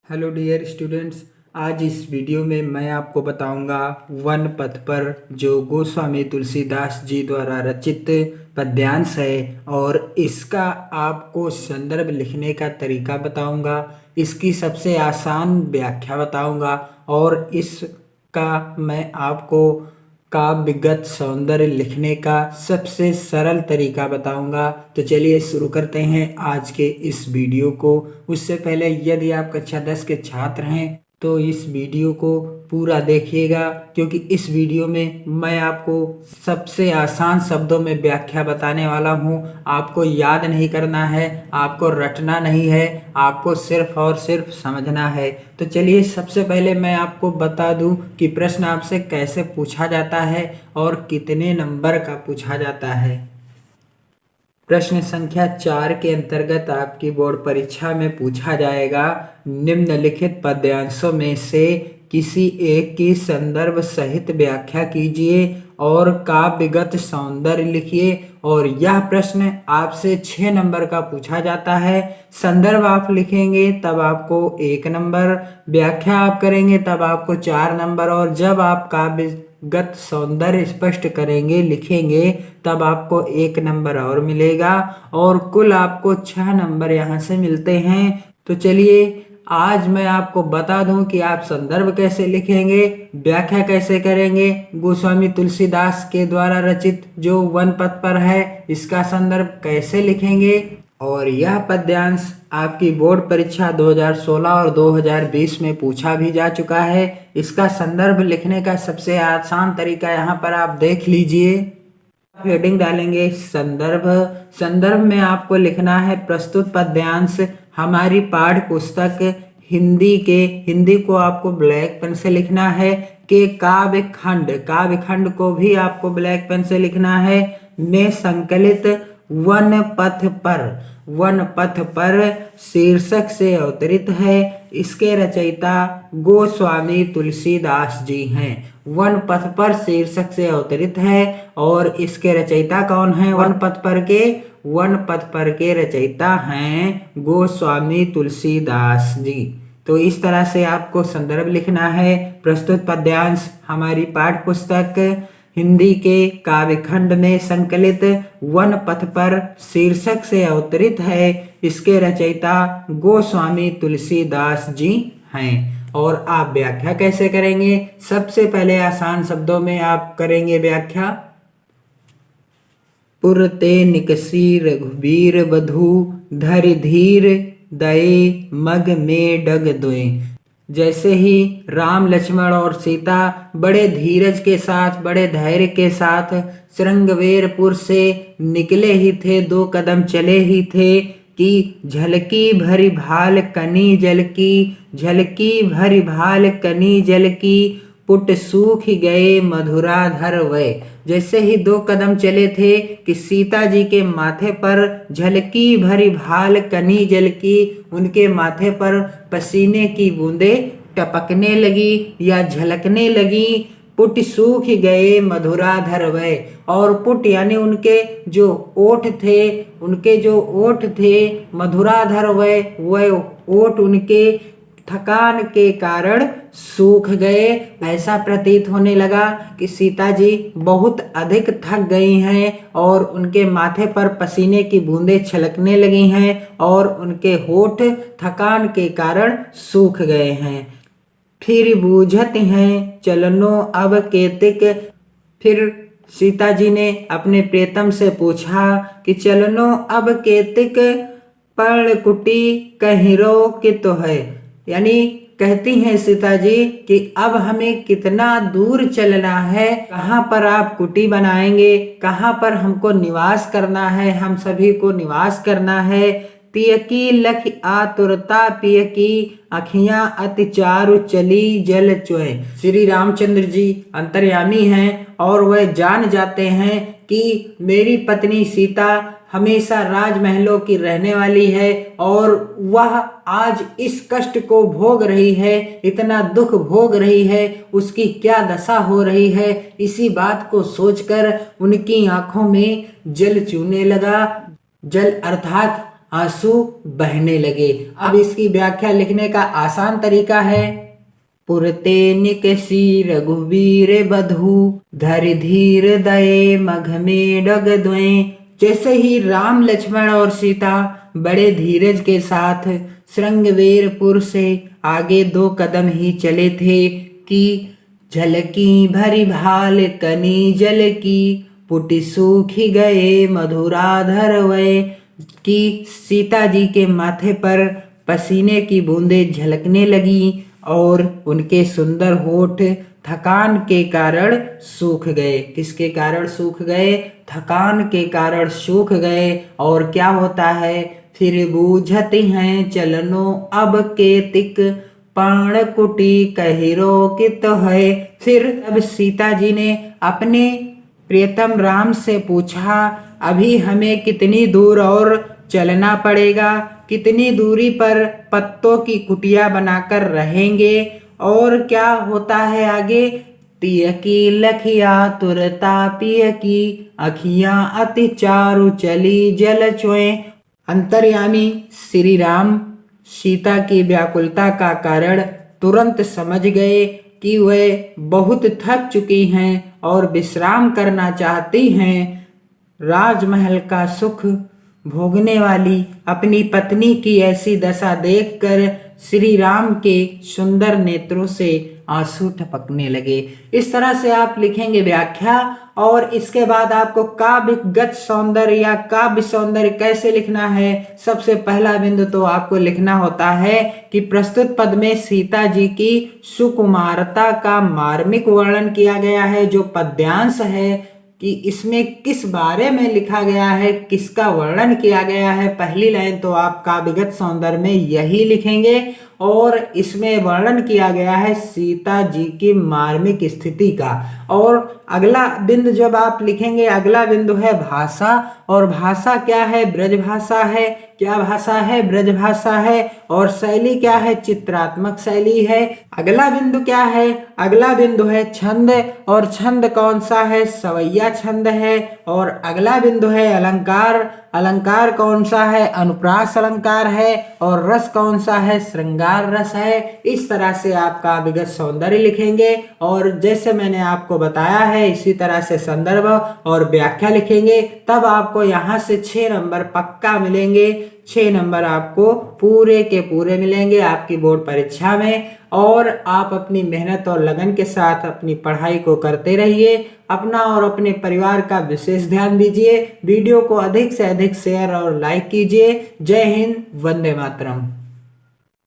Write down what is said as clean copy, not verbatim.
Hello dear students, आज इस video में मैं आपको बताऊंगा वन पथ पर जो गोस्वामी तुलसीदास जी द्वारा रचित पद्यांश है और इसका आपको संदर्भ लिखने का तरीका बताऊंगा। इसकी सबसे आसान व्याख्या बताऊंगा और इसका मैं आपको काव्यगत सौंदर्य लिखने का सबसे सरल तरीका बताऊंगा। तो चलिए शुरू करते हैं आज के इस वीडियो को। उससे पहले यदि आप कक्षा 10 के छात्र हैं तो इस वीडियो को पूरा देखिएगा, क्योंकि इस वीडियो में मैं आपको सबसे आसान शब्दों में व्याख्या बताने वाला हूं। आपको याद नहीं करना है, आपको रटना नहीं है, आपको सिर्फ और सिर्फ समझना है। तो चलिए सबसे पहले मैं आपको बता दूं कि प्रश्न आपसे कैसे पूछा जाता है और कितने नंबर का पूछा जाता है। प्रश्न संख्या 4 के अंतर्गत आपकी बोर्ड परीक्षा में पूछा जाएगा, निम्नलिखित पद्यांशों में से किसी एक की संदर्भ सहित व्याख्या कीजिए और काव्यगत सौंदर्य लिखिए। और यह प्रश्न आपसे 6 नंबर का पूछा जाता है। संदर्भ आप लिखेंगे तब आपको 1 नंबर, व्याख्या आप करेंगे तब आपको 4 नंबर, और जब आप काव्यगत सौंदर्य स्पष्ट करेंगे लिखेंगे तब आपको 1 नंबर और मिलेगा, और कुल आपको 6 नंबर यहाँ से मिलते हैं। तो चलिए आज मैं आपको बता दूं कि आप संदर्भ कैसे लिखेंगे, व्याख्या कैसे करेंगे। गोस्वामी तुलसीदास के द्वारा रचित जो वन पथ पर है इसका संदर्भ कैसे लिखेंगे। और यह पद्यांश आपकी बोर्ड परीक्षा 2016 और 2020 में पूछा भी जा चुका है। इसका संदर्भ लिखने का सबसे आसान तरीका यहाँ पर आप देख लीजिए। हेडिंग डालेंगे संदर्भ। संदर्भ में आपको लिखना है प्रस्तुत पद्यांश हमारी पाठ्य पुस्तक हिंदी को आपको ब्लैक पेन से लिखना है कि काव्य खंड को भी आपको ब्लैक पेन से लिखना है। में संकलित वन पथ पर शीर्षक से अवतरित है। इसके रचयिता गोस्वामी तुलसीदास जी हैं। वन पथ पर शीर्षक से अवतरित है और इसके रचयिता कौन है? वन पथ पर के रचयिता हैं गोस्वामी तुलसीदास जी। तो इस तरह से आपको संदर्भ लिखना है। प्रस्तुत पद्यांश हमारी पाठ्य पुस्तक हिंदी के काव्य खंड में संकलित वन पथ पर शीर्षक से अवतरित है। इसके रचयिता गोस्वामी तुलसीदास जी हैं। और आप व्याख्या कैसे करेंगे? सबसे पहले आसान शब्दों में आप करेंगे व्याख्या। पुरते निकसी रघुबीर बधू धरि धीर दये मग में डग दोए। जैसे ही राम लक्ष्मण और सीता बड़े धीरज के साथ, बड़े धैर्य के साथ श्रृंगवेरपुर से निकले ही थे, 2 कदम चले ही थे कि झलकी भरी भाल कनी जल की पुट सूख गए मधुराधर वै। जैसे ही 2 कदम चले थे कि सीता जी के माथे पर झलकी भरी भाल कनी जल की, उनके माथे पर पसीने की बूंदें टपकने लगी या झलकने लगी। पुट सूख गए मधुराधर वै, और पुट यानी उनके जो ओठ थे मधुराधर वै, वह ओठ उनके थकान के कारण सूख गए। ऐसा प्रतीत होने लगा कि सीता जी बहुत अधिक थक गई हैं और उनके माथे पर पसीने की बूंदें छलकने लगी हैं और उनके होठ थकान के कारण सूख गए हैं। फिर बूझत हैं चलनो अब केतिक। फिर सीता जी ने अपने प्रियतम से पूछा कि चलनो अब केतिक पर्णकुटी कहिरो कित है। यानी कहती हैं सीता जी कि अब हमें कितना दूर चलना है, कहाँ पर आप कुटी बनाएंगे, कहाँ पर हमको निवास करना है, हम सभी को निवास करना है। तियकी लख आतुरता पियकी अखियां अति चारु चली जल चुए। श्री रामचंद्र जी अंतर्यामी हैं और वह जान जाते हैं कि मेरी पत्नी सीता हमेशा राजमहलों की रहने वाली है और वह आज इस कष्ट को भोग रही है, इतना दुख भोग रही है, उसकी क्या दशा हो रही है। इसी बात को सोचकर उनकी आंखों में जल चूने लगा। जल अर्थात आंसू बहने लगे। अब इसकी व्याख्या लिखने का आसान तरीका है। पुरते निकसी रघुवीर बधु धरि धीर दये मघ में डग द्वैं। जैसे ही राम लक्ष्मण और सीता बड़े धीरज के साथ श्रृंगवेरपुर से आगे 2 कदम ही चले थे कि झलकी भरी भाल कनी जल की पुटि सूखी गए मधुराधर वै। कि सीता जी के माथे पर पसीने की बूंदें झलकने लगी और उनके सुंदर होठ थकान के कारण सूख गए। किसके कारण सूख गए? थकान के कारण सूख गए। और क्या होता है? फिर बूझती हैं चलनो अब के तिक पाण कुटी कहिरो कित है। फिर अब सीता जी ने अपने प्रियतम राम से पूछा, अभी हमें कितनी दूर और चलना पड़ेगा? कितनी दूरी पर पत्तों की कुटिया बनाकर रहेंगे? और क्या होता है आगे? तिय की लखिया तुरता पिय की अखियां अति चारु चली जल चुए। अंतर्यामी श्री राम सीता की व्याकुलता का कारण तुरंत समझ गए कि वे बहुत थक चुकी हैं और विश्राम करना चाहती हैं। राजमहल का सुख भोगने वाली अपनी पत्नी की ऐसी दशा देखकर श्री राम के सुंदर नेत्रों से आंसू टपकने लगे। इस तरह से आप लिखेंगे व्याख्या। और इसके बाद आपको काव्यगत सौंदर्य या काव्य सौंदर्य कैसे लिखना है। सबसे पहला बिंदु तो आपको लिखना होता है कि प्रस्तुत पद में सीता जी की सुकुमारता का मार्मिक वर्णन किया गया है। जो पद्यांश है कि इसमें किस बारे में लिखा गया है, किसका वर्णन किया गया है। पहली लाइन तो आप काव्यगत सौंदर्य में यही लिखेंगे और इसमें वर्णन किया गया है सीता जी की मार्मिक स्थिति का। और अगला बिंदु जब आप लिखेंगे, अगला बिंदु है भाषा। और भाषा क्या है? ब्रज भाषा है। क्या भाषा है? ब्रज भाषा है। और शैली क्या है? चित्रात्मक शैली है। अगला बिंदु क्या है? अगला बिंदु है छंद। और छंद कौन सा है? सवैया छंद है। और अगला बिंदु है अलंकार। अलंकार कौन सा है? अनुप्रास अलंकार है। और रस कौन सा है? श्रृंगार रस है। इस तरह से आप काव्यगत सौंदर्य लिखेंगे और जैसे मैंने आपको बताया है इसी तरह से संदर्भ और व्याख्या लिखेंगे। तब आपको यहाँ से 6 नंबर पक्का मिलेंगे। 6 नंबर आपको पूरे के पूरे मिलेंगे आपकी बोर्ड परीक्षा में। और आप अपनी मेहनत और लगन के साथ अपनी पढ़ाई को करते रहिए। अपना और अपने परिवार का विशेष ध्यान दीजिए। वीडियो को अधिक से अधिक शेयर और लाइक कीजिए। जय हिंद, वंदे मातरम।